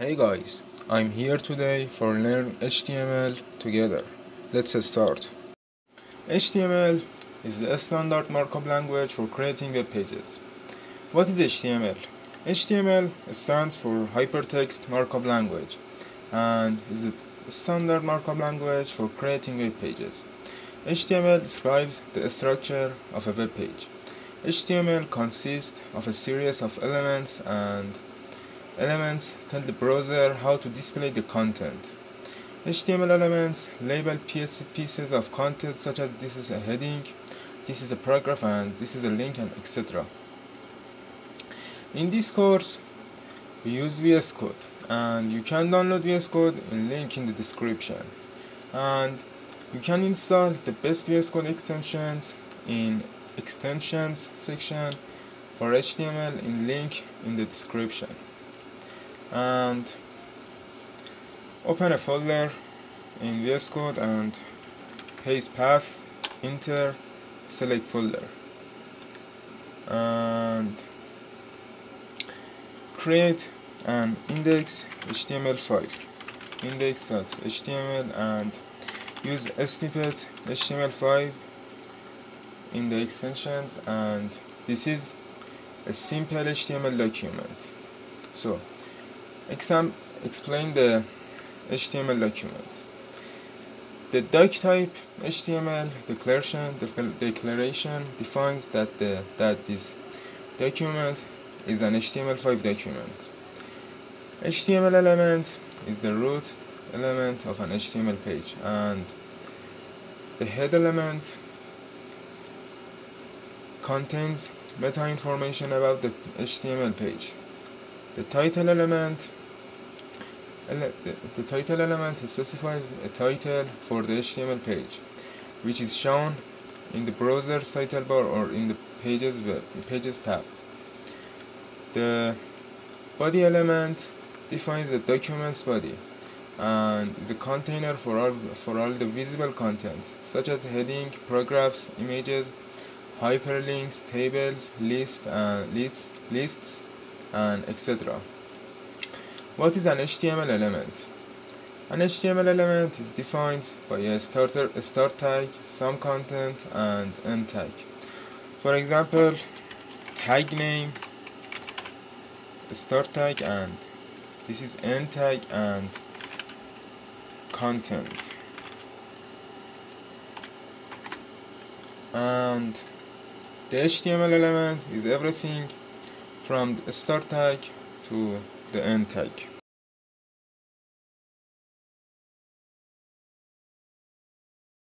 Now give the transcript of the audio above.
Hey guys, I'm here today for learn HTML together. Let's start. HTML is the standard markup language for creating web pages. What is HTML? HTML stands for Hypertext Markup Language and is the standard markup language for creating web pages. HTML describes the structure of a web page. HTML consists of a series of elements and elements tell the browser how to display the content. HTML elements label pieces of content such as this is a heading, this is a paragraph, and this is a link, and etc. In this course, we use VS Code, and you can download VS Code in link in the description. And you can install the best VS Code extensions in extensions section for HTML in link in the description. And open a folder in VS Code and paste path, enter, select folder, and create an index.html file, index.html, and use a snippet HTML5 in the extensions, and this is a simple HTML document. So explain the HTML document. The doc type HTML declaration defines that this document is an HTML5 document. HTML element is the root element of an HTML page, and the head element contains meta information about the HTML page. The title element specifies a title for the HTML page, which is shown in the browser's title bar or in the Pages tab. The body element defines the document's body and is a container for all the visible contents, such as heading, paragraphs, images, hyperlinks, tables, lists, and etc. What is an HTML element? An HTML element is defined by a start tag, some content, and end tag. For example, tag name, start tag, and this is end tag and content. And the HTML element is everything from the start tag to the end tag.